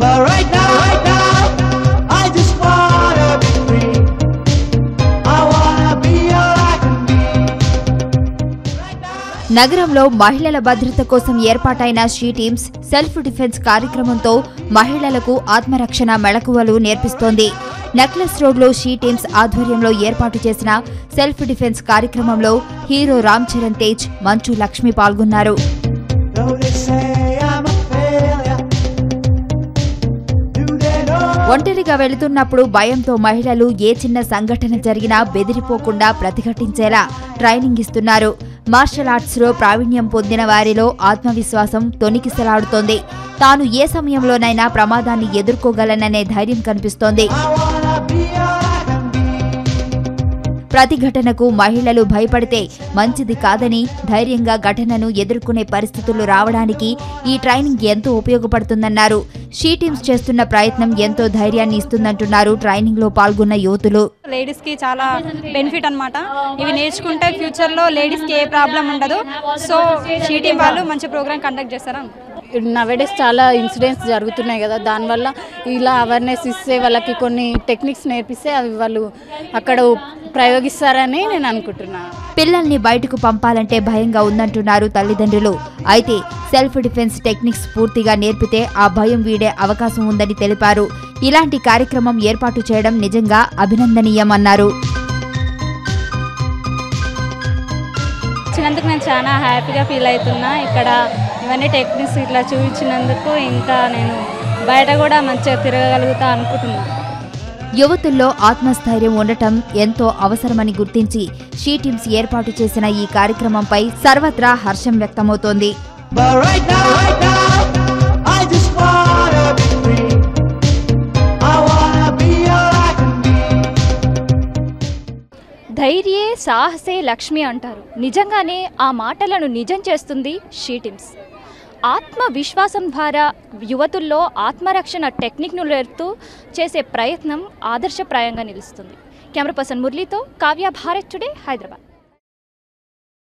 But right now, I just wanna be free. I wanna be all I can be. నగరంలో మహిళల భద్రత కోసం ఏర్పాటైన షీ టీమ్స్ సెల్ఫ్ డిఫెన్స్ కార్యక్రమంతో మహిళలకు ఆత్మరక్షణ మెళకువలు నేర్పిస్తోంది. నెక్లెస్ రోడ్లో షీ టీమ్స్ ఆధ్వర్యంలో ఏర్పాటు చేసిన సెల్ఫ్ డిఫెన్స్ కార్యక్రమంలో హీరో రామ్ చరణ్ తేజ్, మంచు లక్ష్మి పాల్గొన్నారు. ఒంటరిగా వెళుతున్నప్పుడు భయంతో మహిళలు ఏ చిన్న సంఘటన జరిగినా బెదిరిపోకుండా ప్రతిఘటించేలా ట్రైనింగ్ ఇస్తున్నారు. మార్షల్ ఆర్ట్స్ లో ప్రావీణ్యం పొందిన వారిలో ఆత్మవిశ్వాసం తొణికిసలాడుతోంది. తాను ఏ సమయంలోనైనా ప్రమాదాన్ని ఎదుర్కోగలననే ధైర్యం కనిపిస్తోంది. ప్రతిఘటనకు మహిళలు భయపడితే మంచిది కాదని, ధైర్యంగా ఘటనను ఎదుర్కొనే పరిస్థితులు రావడానికి ఈ ట్రైనింగ్ ఎంతో ఉపయోగపడుతుందన్నారు. షీ టీమ్స్ చేస్తున్న ప్రయత్నం ఎంతో ధైర్యాన్ని ఇస్తుందంటున్నారు ట్రైనింగ్ లో పాల్గొన్న యువతులు. లేడీస్ కి చాలా బెనిఫిట్ అన్నమాట. ఇవి నేర్చుకుంటే ఫ్యూచర్ లో లేడీస్ కి ఏ ప్రాబ్లం ఉండదు. సో షీ టీమ్ వాళ్ళు మంచి ప్రోగ్రామ్ కండక్ట్ చేస్తారా. నవేడేస్ చాలా ఇన్సిడెంట్స్ జరుగుతున్నాయి కదా, దానివల్ల ఇలా అవేర్నెస్ ఇస్తే వాళ్ళకి కొన్ని టెక్నిక్స్ నేర్పిస్తే అవి వాళ్ళు అక్కడ ప్రయోగిస్తారని నేను అనుకుంటున్నాను. పిల్లల్ని బయటకు పంపాలంటే భయంగా ఉందంటున్నారు తల్లిదండ్రులు. అయితే సెల్ఫ్ డిఫెన్స్ టెక్నిక్స్ పూర్తిగా నేర్పితే ఆ భయం వీడే అవకాశం ఉందని తెలిపారు. ఇలాంటి కార్యక్రమం ఏర్పాటు చేయడం నిజంగా అభినందనీయమన్నారు. వచ్చినందుకు నేను చాలా హ్యాపీగా ఫీల్ అవుతున్నా. ఇక్కడ ఇవన్నీ టెక్నిక్స్ ఇట్లా చూపించినందుకు ఇంకా నేను బయట కూడా మంచిగా తిరగగలుగుతా అనుకుంటున్నా. యువతుల్లో ఆత్మస్థైర్యం ఉండటం ఎంతో అవసరమని గుర్తించి షీ టీమ్స్ ఏర్పాటు చేసిన ఈ కార్యక్రమంపై సర్వత్రా హర్షం వ్యక్తమవుతోంది. ధైర్యే సాహసే లక్ష్మి అంటారు. నిజంగానే ఆ మాటలను నిజం చేస్తుంది షీ టీమ్స్. ఆత్మవిశ్వాసం ద్వారా యువతుల్లో ఆత్మరక్షణ టెక్నిక్ను నేర్పుతూ చేసే ప్రయత్నం ఆదర్శప్రాయంగా నిలుస్తుంది. కెమెరా పర్సన్ మురళీతో కావ్య, భారత్ టుడే, హైదరాబాద్.